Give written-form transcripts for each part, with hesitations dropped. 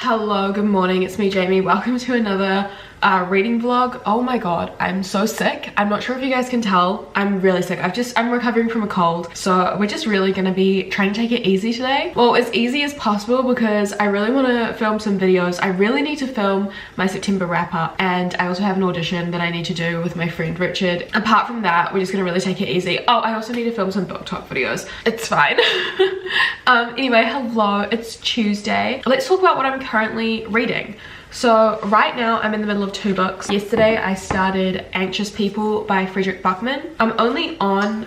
Hello, good morning, it's me Jamie. Welcome to another reading vlog. Oh my god, I'm so sick. I'm not sure if you guys can tell. I'm really sick. I'm recovering from a cold, so we're just really gonna be trying to take it easy today. Well, as easy as possible because I really want to film some videos. I really need to film my September wrap up, and I also have an audition that I need to do with my friend Richard. Apart from that, we're just gonna really take it easy. Oh, I also need to film some booktok videos. It's fine. Anyway, hello, it's Tuesday. Let's talk about what I'm currently reading. So right now I'm in the middle of two books. Yesterday I started Anxious People by Frederick Buckman. I'm only on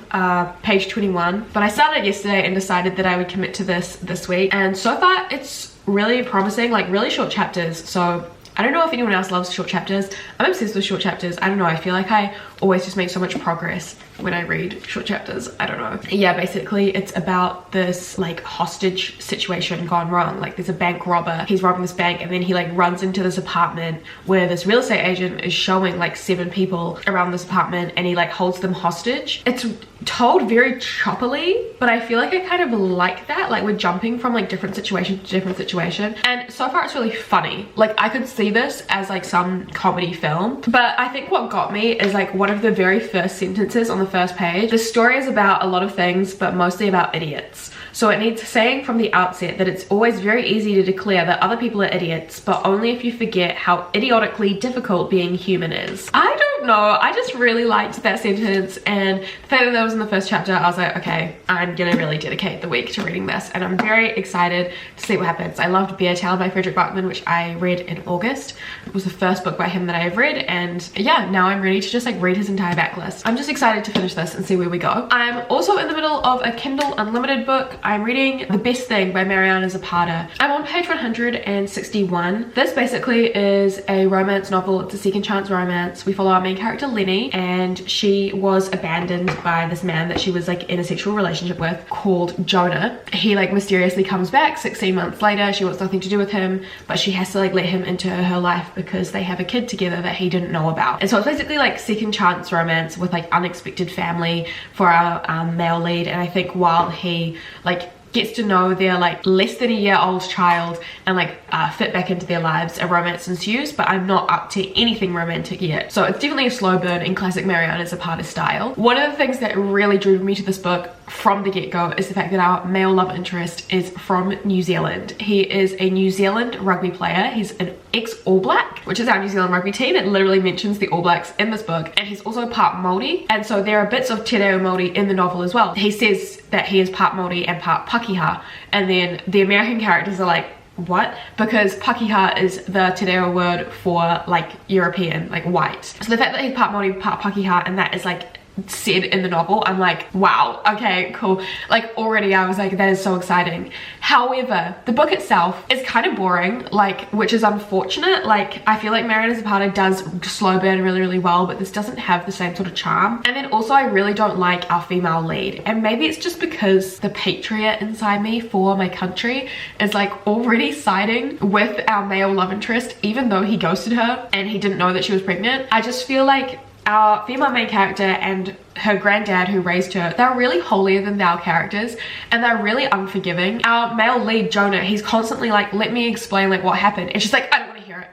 page 21, but I started yesterday and decided that I would commit to this week, and so far it's really promising, like really short chapters. So I don't know if anyone else loves short chapters. I'm obsessed with short chapters. I don't know, I feel like I always just make so much progress when I read short chapters. I don't know. Yeah, basically it's about this like hostage situation gone wrong. Like there's a bank robber, he's robbing this bank, and then he like runs into this apartment where this real estate agent is showing like 7 people around this apartment, and he like holds them hostage. It's told very choppily, but I feel like I kind of like that. Like we're jumping from like different situation to different situation, and so far it's really funny. Like I could see this as like some comedy film, but I think what got me is like one of the very first sentences on the first page. The story is about a lot of things, but mostly about idiots. So it needs saying from the outset that it's always very easy to declare that other people are idiots, but only if you forget how idiotically difficult being human is. I don't know, I just really liked that sentence, and the fact that that was in the first chapter, I was like, okay, I'm gonna really dedicate the week to reading this, and I'm very excited to see what happens. I loved Bear Tale by Frederick Buckman, which I read in August. It was the first book by him that I have read, and yeah, now I'm ready to just like read his entire backlist. I'm just excited to finish this and see where we go. I'm also in the middle of a Kindle Unlimited book. I'm reading The Best Thing by Mariana Zapata. I'm on page 161. This basically is a romance novel. It's a second chance romance. We follow our main character Lenny, and she was abandoned by this man that she was like in a sexual relationship with called Jonah. He like mysteriously comes back 16 months later. She wants nothing to do with him, but she has to like let him into her life because they have a kid together that he didn't know about. And so it's basically like second chance romance with like unexpected family for our male lead. And I think while he like gets to know their like less than a year old child and like fit back into their lives, a romance ensues, but I'm not up to anything romantic yet. So it's definitely a slow burn in classic Mariana Zapata style. One of the things that really drew me to this book from the get-go is the fact that our male love interest is from New Zealand. He is a New Zealand rugby player. He's an ex-All Black, which is our New Zealand rugby team. It literally mentions the All Blacks in this book, and he's also part Māori, and so there are bits of Te Reo Māori in the novel as well. He says that he is part Māori and part Pakeha, and then the American characters are like, what? Because Pakeha is the Te Reo word for like European, like white. So the fact that he's part Māori, part Pakeha, and that is like said in the novel, I'm like, wow, okay, cool. Like already I was like, that is so exciting. However, the book itself is kind of boring, like, which is unfortunate. Like I feel like Mariana Zapata does slow burn really well, but this doesn't have the same sort of charm. And then also I really don't like our female lead, and maybe it's just because the patriot inside me for my country is like already siding with our male love interest, even though he ghosted her and he didn't know that she was pregnant. I just feel like our female main character and her granddad who raised her, they're really holier than thou characters, and they're really unforgiving. Our male lead Jonah, he's constantly like, let me explain like what happened, and she's like, I don't want to hear it,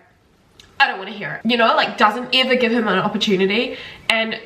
I don't want to hear it, you know, like doesn't ever give him an opportunity. And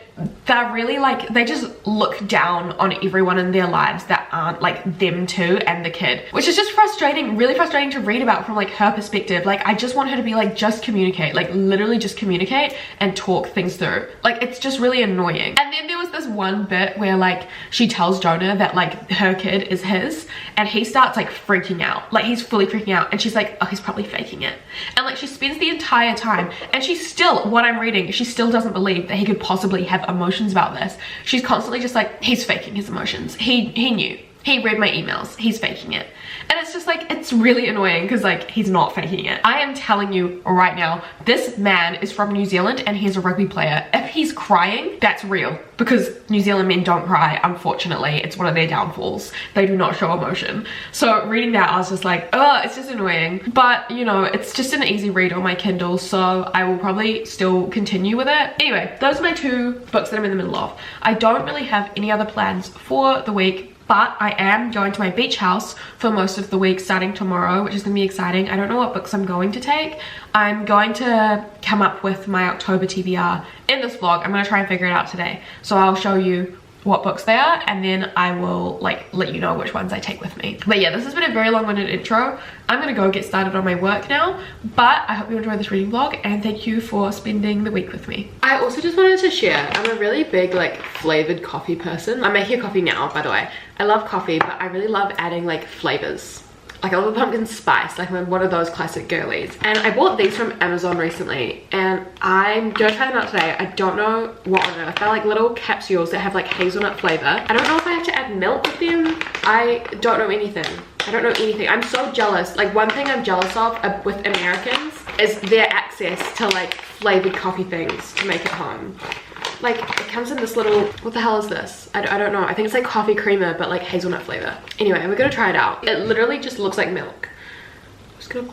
they're really like, they just look down on everyone in their lives that aren't like them two and the kid, which is just frustrating, really frustrating to read about from like her perspective. Like I just want her to be like, just communicate, like literally just communicate and talk things through. Like it's just really annoying. And then there was this one bit where like she tells Jonah that like her kid is his, and he starts like freaking out, like he's fully freaking out, and she's like, oh, he's probably faking it. And like she spends the entire time, and she's still, what I'm reading, she still doesn't believe that he could possibly have emotions about this. She's constantly just like, he's faking his emotions, he knew, he read my emails, he's faking it. And it's just like, it's really annoying because like he's not faking it. I am telling you right now, this man is from New Zealand and he's a rugby player. If he's crying, that's real, because New Zealand men don't cry, unfortunately. It's one of their downfalls. They do not show emotion. So reading that, I was just like, oh, it's just annoying. But you know, it's just an easy read on my Kindle, so I will probably still continue with it. Anyway, those are my two books that I'm in the middle of. I don't really have any other plans for the week. But I am going to my beach house for most of the week starting tomorrow, which is gonna be exciting. I don't know what books I'm going to take. I'm going to come up with my October TBR in this vlog. I'm gonna try and figure it out today. So I'll show you what books they are, and then I will like let you know which ones I take with me. But yeah, this has been a very long-winded intro. I'm gonna go get started on my work now, but I hope you enjoyed this reading vlog, and thank you for spending the week with me. I also just wanted to share, I'm a really big like flavored coffee person. I'm making a coffee now, by the way. I love coffee, but I really love adding like flavors. Like I love pumpkin spice, like I'm one of those classic girlies. And I bought these from Amazon recently, and I'm gonna try them out today. I don't know what on earth. They're like little capsules that have like hazelnut flavor. I don't know if I have to add milk with them. I don't know anything. I don't know anything. I'm so jealous. Like one thing I'm jealous of with Americans is their access to like flavored coffee things to make at home. Like it comes in this little, what the hell is this? I don't know. I think it's like coffee creamer, but like hazelnut flavor. Anyway, we're gonna try it out. It literally just looks like milk. I'm just gonna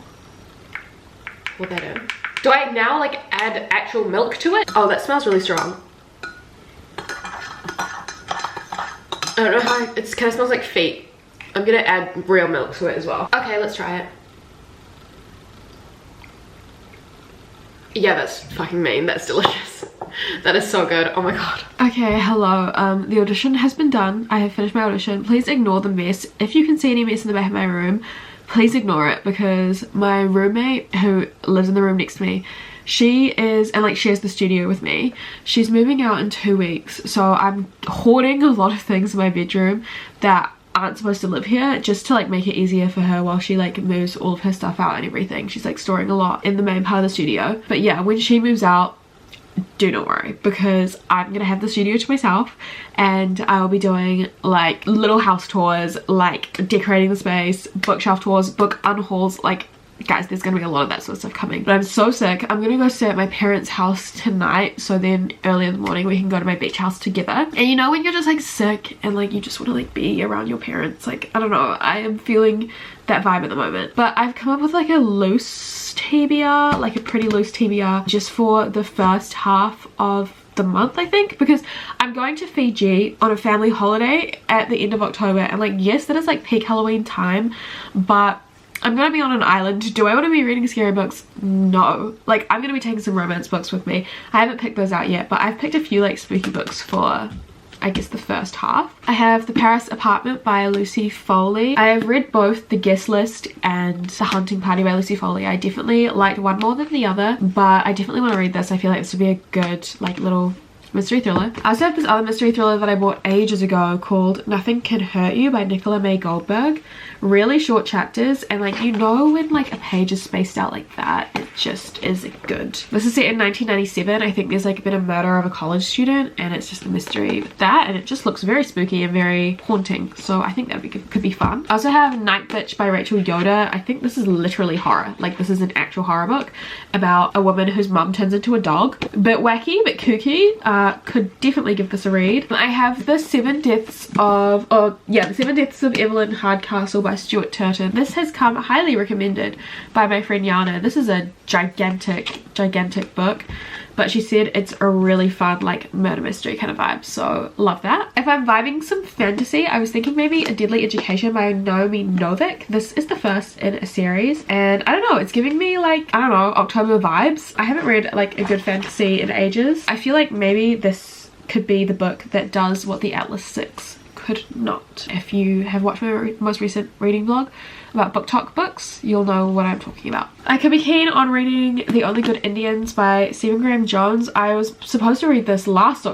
pour that in. Do I now like add actual milk to it? Oh, that smells really strong. I don't know how, it kind of smells like feet. I'm gonna add real milk to it as well. Okay, let's try it. Yeah, that's fucking mean. That's delicious. That is so good. Oh my god. Okay, hello. The audition has been done. I have finished my audition. Please ignore the mess. If you can see any mess in the back of my room, please ignore it, because my roommate who lives in the room next to me, she is, and like shares the studio with me, she's moving out in 2 weeks, so I'm hoarding a lot of things in my bedroom that aren't supposed to live here, just to like make it easier for her while she like moves all of her stuff out and everything. She's like storing a lot in the main part of the studio. But yeah, when she moves out, do not worry, because I'm gonna have the studio to myself, and I'll be doing like little house tours, like decorating the space, bookshelf tours, book unhauls. Like guys, there's gonna be a lot of that sort of stuff coming. But I'm so sick. I'm gonna go stay at my parents' house tonight, so then early in the morning we can go to my beach house together. And you know when you're just like sick and like you just want to like be around your parents, like I don't know, I am feeling that vibe at the moment. But I've come up with like a loose TBR, like a pretty loose TBR, just for the first half of the month, I think, because I'm going to Fiji on a family holiday at the end of October, and like yes, that is like peak Halloween time, but I'm gonna be on an island. Do I want to be reading scary books? No. Like I'm gonna be taking some romance books with me. I haven't picked those out yet, but I've picked a few like spooky books for, I guess, the first half. I have The Paris Apartment by Lucy Foley. I have read both The Guest List and The Hunting Party by Lucy Foley. I definitely liked one more than the other, but I definitely want to read this. I feel like this would be a good like little mystery thriller. I also have this other mystery thriller that I bought ages ago called Nothing Can Hurt You by Nicola May Goldberg. Really short chapters, and like you know when like a page is spaced out like that, it just is good. This is set in 1997. I think there's like been a murder of a college student, and it's just a mystery with that, and it just looks very spooky and very haunting, so I think that could be fun. I also have Night Bitch by Rachel Yoder. I think this is literally horror. Like this is an actual horror book about a woman whose mum turns into a dog. Bit wacky, bit kooky. Could definitely give this a read. I have The Seven Deaths of Evelyn Hardcastle by Stuart Turton. This has come highly recommended by my friend Yana. This is a gigantic book, but she said it's a really fun like murder mystery kind of vibe, so love that. If I'm vibing some fantasy, I was thinking maybe A Deadly Education by Naomi Novik. This is the first in a series, and I don't know, it's giving me like, I don't know, October vibes. I haven't read like a good fantasy in ages. I feel like maybe this could be the book that does what the Atlas 6 could not. If you have watched my most recent reading vlog about booktok books, you'll know what I'm talking about. I could be keen on reading The Only Good Indians by Stephen Graham Jones. I was supposed to read this last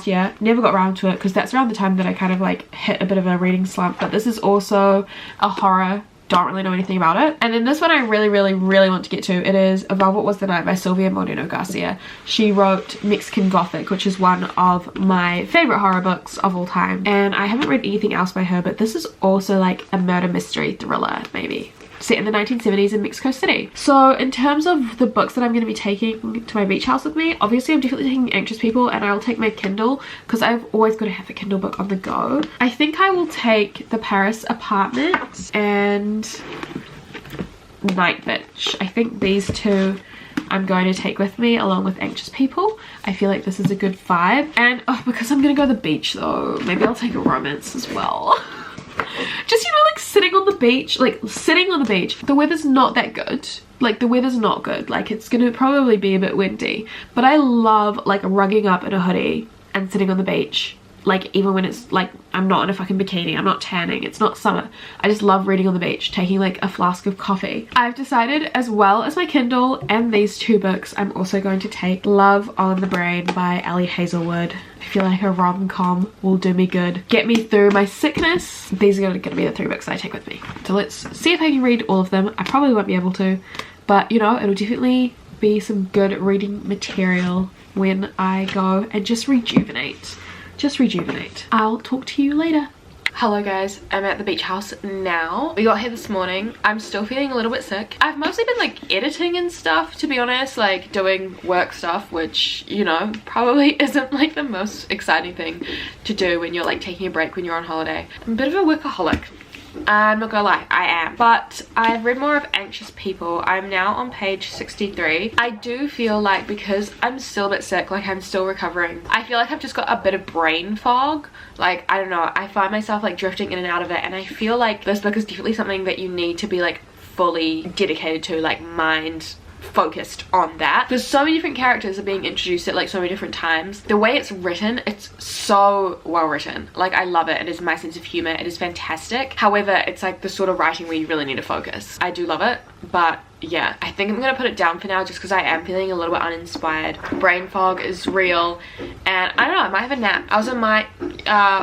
year, never got around to it because that's around the time that I kind of like hit a bit of a reading slump, but this is also a horror. Don't really know anything about it. And then this one I really want to get to. It is A Velvet Was the Night by Sylvia Moreno Garcia. She wrote Mexican Gothic, which is one of my favorite horror books of all time, and I haven't read anything else by her, but this is also like a murder mystery thriller, maybe, set in the 1970s in Mexico City. So in terms of the books that I'm going to be taking to my beach house with me, obviously I'm definitely taking Anxious People, and I'll take my Kindle because I've always got to have a Kindle book on the go. I think I will take The Paris Apartment and Night Bitch. I think these two I'm going to take with me along with Anxious People. I feel like this is a good vibe. And oh, because I'm gonna go to the beach though, maybe I'll take a romance as well. Just, you know, like sitting on the beach, the weather's not that good. Like the weather's not good, like it's gonna probably be a bit windy, but I love like rugging up in a hoodie and sitting on the beach. Like even when it's like I'm not in a fucking bikini, I'm not tanning, it's not summer. I just love reading on the beach, taking like a flask of coffee. I've decided, as well as my Kindle and these two books, I'm also going to take Love on the Brain by Ali Hazelwood. I feel like a rom-com will do me good, get me through my sickness. These are gonna be the 3 books that I take with me. So let's see if I can read all of them. I probably won't be able to, but you know, it'll definitely be some good reading material when I go and just rejuvenate. I'll talk to you later. Hello guys, I'm at the beach house now. We got here this morning. I'm still feeling a little bit sick. I've mostly been like editing and stuff, to be honest, like doing work stuff, which, you know, probably isn't like the most exciting thing to do when you're like taking a break when you're on holiday. I'm a bit of a workaholic. I'm not gonna lie, I am. But I've read more of Anxious People. I'm now on page 63. I do feel like, because I'm still a bit sick, like I'm still recovering, I feel like I've just got a bit of brain fog. Like, I don't know, I find myself like drifting in and out of it, and I feel like this book is definitely something that you need to be like fully dedicated to, like mind focused on that. There's so many different characters are being introduced at like so many different times. The way it's written, it's so well written. Like I love it. It is my sense of humor. It is fantastic. However, it's like the sort of writing where you really need to focus. I do love it, but yeah, I think I'm gonna put it down for now just because I am feeling a little bit uninspired. Brain fog is real, and I don't know, I might have a nap. I also might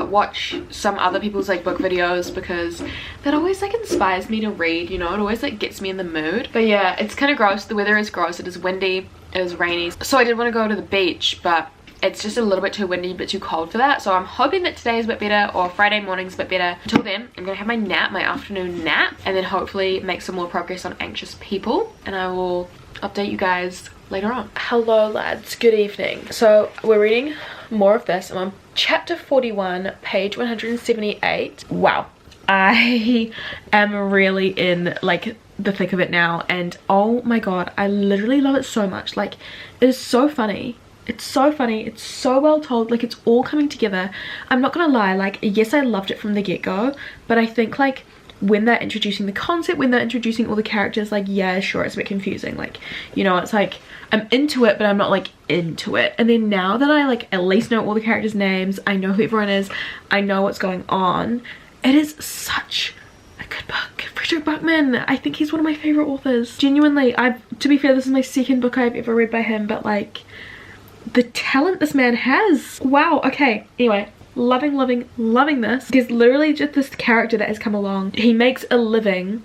watch some other people's like book videos, because that always like inspires me to read, you know, it always like gets me in the mood. But yeah, it's kind of gross. The weather is gross. It is windy, it is rainy, so I did want to go to the beach, but it's just a little bit too windy, a bit too cold for that. So I'm hoping that today is a bit better, or Friday morning's a bit better. Until then, I'm gonna have my nap, my afternoon nap, and then hopefully make some more progress on Anxious People, and I will update you guys later on. Hello lads, good evening. So we're reading more of this. I'm on chapter 41, page 178. Wow, I am really in like the thick of it now, and oh my god, I literally love it so much. Like, it is so funny. It's so funny, it's so well told, like it's all coming together. I'm not gonna lie, like yes, I loved it from the get-go, but I think like when they're introducing the concept, when they're introducing all the characters, like yeah, sure, it's a bit confusing, like, you know, it's like I'm into it but I'm not like into it. And then now that I like at least know all the characters' names, I know who everyone is, I know what's going on, it is such a good book. Frederick Buckman, I think he's one of my favorite authors. Genuinely, to be fair, this is my second book I've ever read by him, but like the talent this man has, wow. Okay, anyway, loving this. There's literally just this character that has come along. He makes a living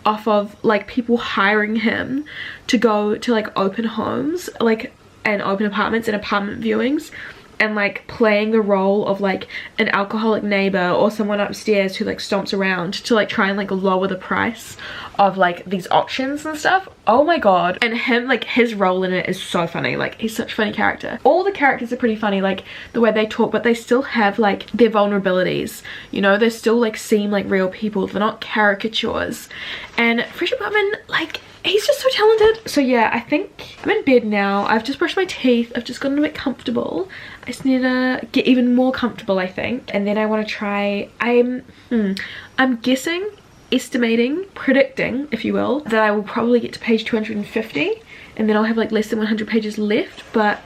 off of like people hiring him to go to like open homes, like, and open apartments and apartment viewings, and like playing the role of like an alcoholic neighbor or someone upstairs who like stomps around to like try and like lower the price of like these auctions and stuff. Oh my god. And him, like his role in it is so funny. Like he's such a funny character. All the characters are pretty funny, like the way they talk, but they still have like their vulnerabilities, you know, they still like seem like real people. They're not caricatures. And Frederick Buckman, like, he's just so talented. So yeah, I think I'm in bed now. I've just brushed my teeth. I've just gotten a bit comfortable. I just need to get even more comfortable, I think. And then I want to try, I'm guessing, estimating, predicting, if you will, that I will probably get to page 250. And then I'll have like less than 100 pages left. But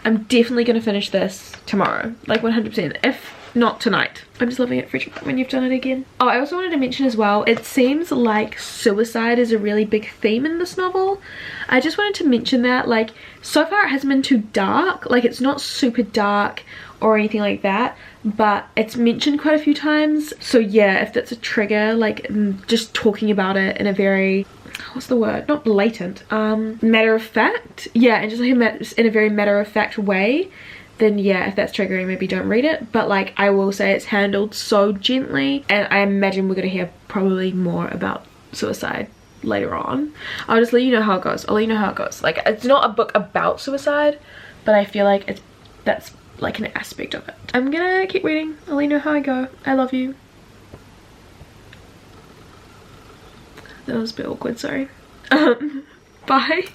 I'm definitely going to finish this tomorrow. Like 100%. If not tonight. I'm just loving it, Frederick, when you've done it again. Oh, I also wanted to mention as well, it seems like suicide is a really big theme in this novel. I just wanted to mention that, like, so far it hasn't been too dark. Like, it's not super dark or anything like that, but it's mentioned quite a few times. So yeah, if that's a trigger, like just talking about it in a very, what's the word, not blatant, matter of fact, yeah, and just like in a very matter of fact way, then yeah, if that's triggering, maybe don't read it. But like, I will say it's handled so gently, and I imagine we're gonna hear probably more about suicide later on. I'll just let you know how it goes. I'll let you know how it goes. Like, it's not a book about suicide, but I feel like that's like an aspect of it. I'm gonna keep reading. I'll let you know how I go. I love you. That was a bit awkward, sorry. Bye.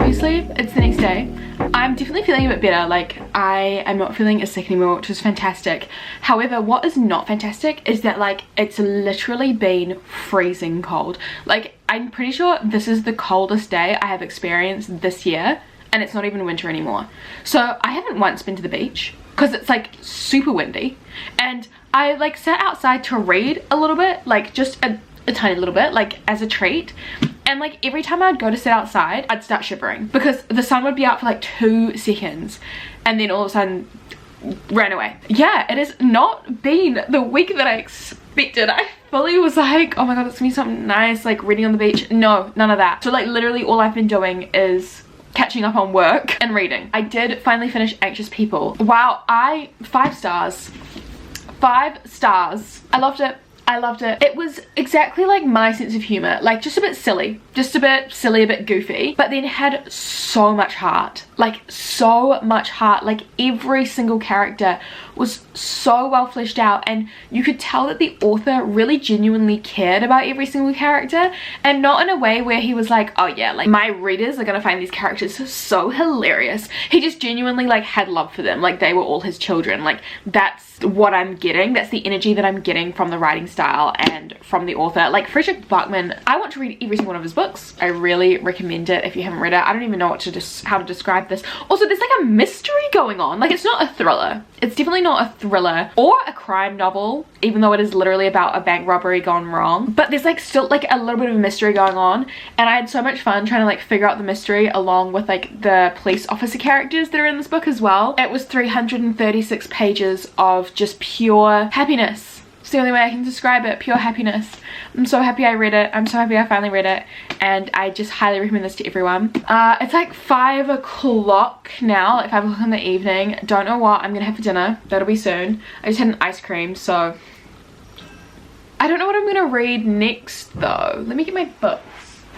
obviously it's the next day. I'm definitely feeling a bit better. Like, I am not feeling as sick anymore, which is fantastic. However, what is not fantastic is that, like, it's literally been freezing cold. Like, I'm pretty sure this is the coldest day I have experienced this year, and it's not even winter anymore. So I haven't once been to the beach because it's like super windy, and I like sat outside to read a little bit, like just a tiny little bit, like as a treat. And like every time I'd go to sit outside, I'd start shivering because the sun would be out for like 2 seconds and then all of a sudden ran away. Yeah, it has not been the week that I expected. I fully was like, oh my god, it's gonna be something nice, like reading on the beach. No, none of that. So like literally all I've been doing is catching up on work and reading. I did finally finish Anxious People. Wow, 5 stars. 5 stars. I loved it. I loved it. It was exactly like my sense of humor, like just a bit silly, a bit goofy, but then had so much heart, like so much heart. Like every single character was so well fleshed out, and you could tell that the author really genuinely cared about every single character, and not in a way where he was like, oh yeah, like my readers are gonna find these characters so hilarious. He just genuinely like had love for them, like they were all his children. Like that's what I'm getting. That's the energy that I'm getting from the writing style and from the author. Like Frederick Bachman, I want to read every single one of his books. I really recommend it if you haven't read it. I don't even know how to describe this. Also, there's like a mystery going on. Like, it's not a thriller. It's definitely not a thriller or a crime novel, even though it is literally about a bank robbery gone wrong. But there's like still like a little bit of a mystery going on, and I had so much fun trying to like figure out the mystery along with like the police officer characters that are in this book as well. It was 336 pages of just pure happiness. It's the only way I can describe it. Pure happiness. I'm so happy I read it. I'm so happy I finally read it, and I just highly recommend this to everyone. It's like 5 o'clock now, like 5 o'clock in the evening. Don't know what I'm gonna have for dinner. That'll be soon. I just had an ice cream, so I don't know what I'm gonna read next though. Let me get my books.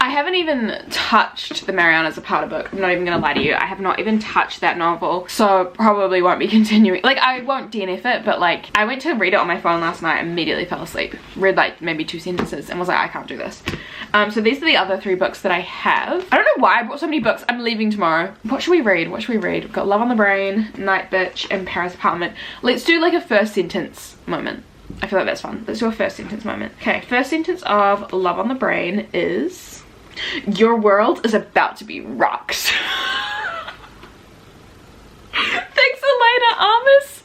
I haven't even touched the Mariana Zapata book. I'm not even gonna lie to you. I have not even touched that novel, so probably won't be continuing. Like, I won't DNF it, but like, I went to read it on my phone last night, immediately fell asleep. Read like maybe 2 sentences and was like, I can't do this. So these are the other 3 books that I have. I don't know why I bought so many books. I'm leaving tomorrow. What should we read? What should we read? We've got Love on the Brain, Night Bitch, and Paris Apartment. Let's do like a first sentence moment. I feel like that's fun. Let's do a first sentence moment. Okay, first sentence of Love on the Brain is: your world is about to be rocked. Thanks, Elena Armas.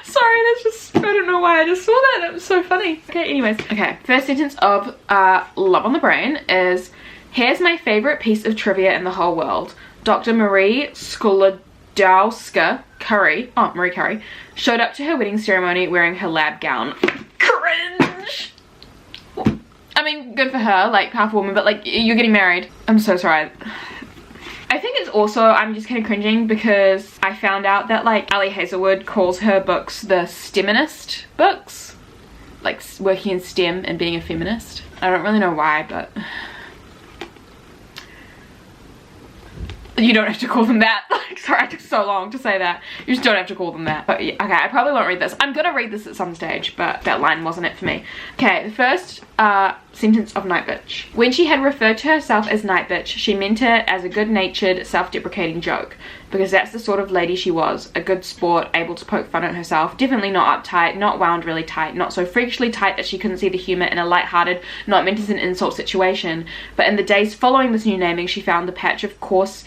Sorry, that's just, I don't know why I just saw that. That was so funny. Okay, anyways. Okay, first sentence of Love on the Brain is: here's my favorite piece of trivia in the whole world. Dr. Marie Sklodowska Curry, Marie Curry, showed up to her wedding ceremony wearing her lab gown. Cringe. I mean, good for her, like half a woman, but like, you're getting married. I'm so sorry. I think it's also, I'm just kind of cringing because I found out that like Ali Hazelwood calls her books the STEMinist books, like working in STEM and being a feminist. I don't really know why, but you don't have to call them that. Like, sorry, I took so long to say that. You just don't have to call them that. But yeah, okay, I probably won't read this. I'm gonna read this at some stage, but that line wasn't it for me. Okay, the first sentence of Night Bitch. When she had referred to herself as Night Bitch, she meant it as a good-natured, self-deprecating joke, because that's the sort of lady she was. A good sport, able to poke fun at herself, definitely not uptight, not wound really tight, not so freakishly tight that she couldn't see the humor in a light-hearted, not meant as an insult situation. But in the days following this new naming, she found the patch of coarse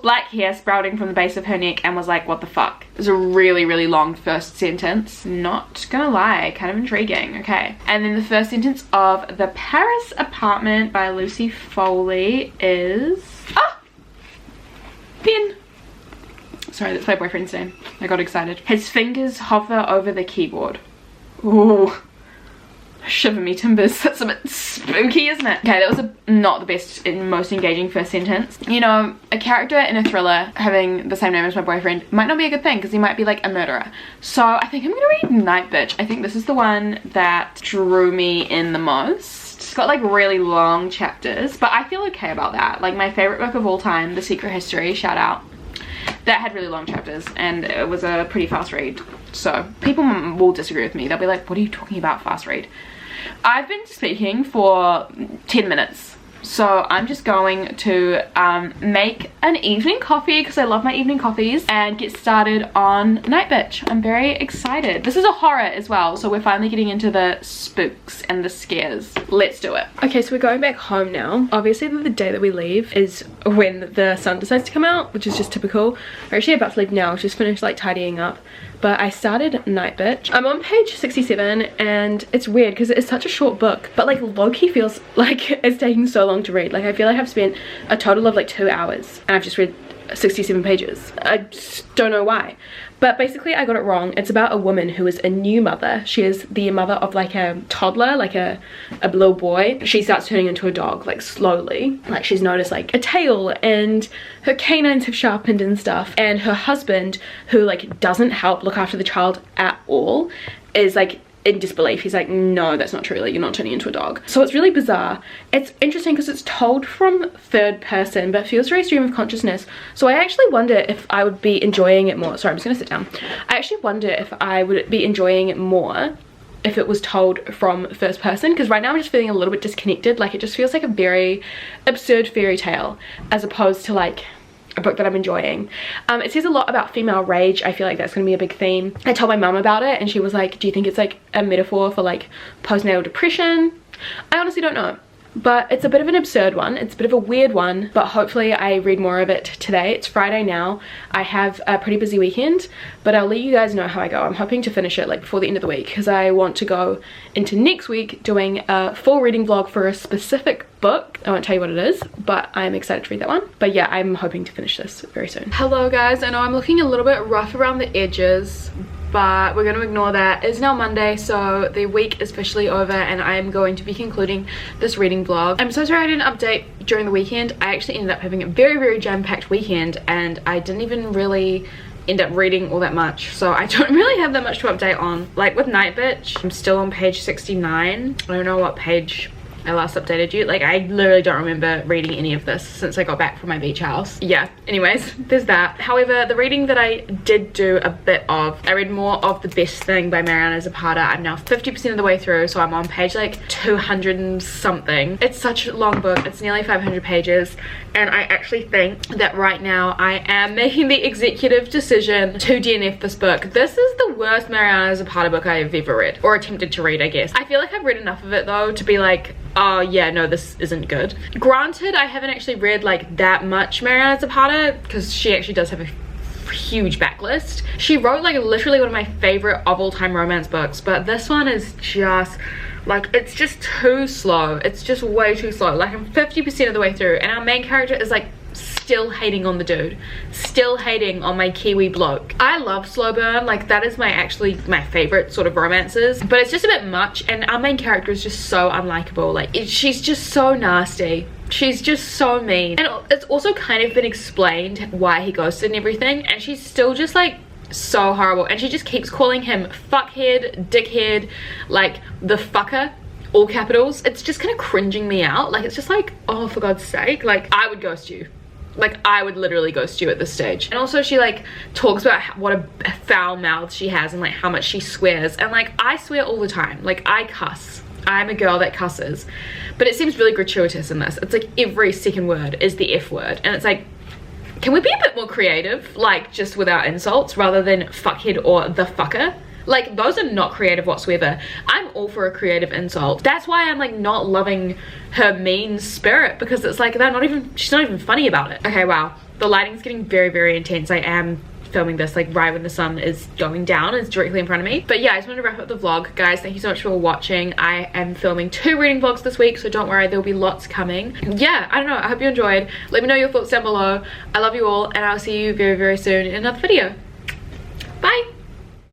black hair sprouting from the base of her neck and was like, what the fuck? It's a really, really long first sentence. Not gonna lie, kind of intriguing. Okay, and then the first sentence of The Paris Apartment by Lucy Foley is Pen. Sorry, that's my boyfriend's name. I got excited. His fingers hover over the keyboard. Ooh. Shiver me timbers. That's a bit spooky, isn't it? Okay, that was not the best and most engaging first sentence. You know, a character in a thriller having the same name as my boyfriend might not be a good thing because he might be like a murderer. So I think I'm gonna read Night Bitch. I think this is the one that drew me in the most. It's got like really long chapters, but I feel okay about that. Like my favorite book of all time, The Secret History, shout out, that had really long chapters and it was a pretty fast read. So people will disagree with me. They'll be like, what are you talking about, fast read? I've been speaking for 10 minutes So I'm just going to make an evening coffee because I love my evening coffees and get started on Night Bitch. I'm very excited. This is a horror as well, so we're finally getting into the spooks and the scares. Let's do it. Okay, so we're going back home now. Obviously the day that we leave is when the sun decides to come out, which is just typical. We're actually about to leave now. Just finished like tidying up. But I started Night Bitch. I'm on page 67 and it's weird because it's such a short book, but like low-key feels like it's taking so long to read. Like I feel like I've spent a total of like 2 hours and I've just read 67 pages. I just don't know why. But basically I got it wrong. It's about a woman who is a new mother. She is the mother of like a toddler, like a little boy. She starts turning into a dog like slowly. Like she's noticed like a tail and her canines have sharpened and stuff. And her husband, who like doesn't help look after the child at all, is like in disbelief. He's like, no, that's not true, like you're not turning into a dog. So it's really bizarre. It's interesting because it's told from third person but feels very stream of consciousness. So I actually wonder if I would be enjoying it more. Sorry, I'm just gonna sit down. I actually wonder if I would be enjoying it more if it was told from first person, because right now I'm just feeling a little bit disconnected. Like it just feels like a very absurd fairy tale as opposed to like a book that I'm enjoying. It says a lot about female rage. I feel like that's going to be a big theme. I told my mum about it and she was like, do you think it's like a metaphor for like postnatal depression? I honestly don't know. But it's a bit of an absurd one. It's a bit of a weird one, but hopefully I read more of it today. It's Friday now. I have a pretty busy weekend, but I'll let you guys know how I go. I'm hoping to finish it like before the end of the week because I want to go into next week doing a full reading vlog for a specific book. I won't tell you what it is, but I'm excited to read that one. But yeah, I'm hoping to finish this very soon. Hello guys, I know I'm looking a little bit rough around the edges, but we're going to ignore that. It's now Monday, so the week is officially over and I'm going to be concluding this reading vlog. I'm so sorry I didn't update during the weekend. I actually ended up having a very jam-packed weekend and I didn't even really end up reading all that much, so I don't really have that much to update on. Like with Night Bitch, I'm still on page 69. I don't know what page I last updated you. Like I literally don't remember reading any of this since I got back from my beach house. Yeah, anyways, there's that. However, the reading that I did do a bit of, I read more of The Best Thing by Mariana Zapata. I'm now 50% of the way through, so I'm on page like 200 and something. It's such a long book. It's nearly 500 pages and I actually think that right now I am making the executive decision to DNF this book. This is the worst Mariana Zapata book I've ever read, or attempted to read, I guess. I feel like I've read enough of it though to be like, oh yeah, no, this isn't good. Granted, I haven't actually read like that much Mariana Zapata because she actually does have a huge backlist. She wrote like literally one of my favorite of all time romance books, but this one is just like, it's just too slow. It's just way too slow. Like I'm 50% of the way through and our main character is like still hating on the dude, still hating on my Kiwi bloke. I love slow burn, like that is actually my favorite sort of romances, but it's just a bit much and our main character is just so unlikable. Like she's just so nasty, she's just so mean, and it's also kind of been explained why he ghosted and everything, and she's still just like so horrible, and she just keeps calling him fuckhead, dickhead, like the fucker, all capitals. It's just kind of cringing me out. Like it's just like, oh, for God's sake, like I would ghost you. Like I would literally ghost you at this stage. And also she like talks about what a foul mouth she has and like how much she swears, and like I swear all the time. Like I cuss, I'm a girl that cusses, but it seems really gratuitous in this. It's like every second word is the F word, and it's like, can we be a bit more creative, like just with our insults rather than fuckhead or the fucker? Like those are not creative whatsoever. I'm all for a creative insult. That's why I'm like not loving her mean spirit, because it's like she's not even funny about it. Okay, wow, the lighting's getting very intense. I am filming this like right when the sun is going down. It's directly in front of me. But yeah, I just wanted to wrap up the vlog. Guys, thank you so much for watching. I am filming 2 reading vlogs this week, so don't worry, there'll be lots coming. Yeah, I don't know, I hope you enjoyed. Let me know your thoughts down below. I love you all and I'll see you very soon in another video. Bye.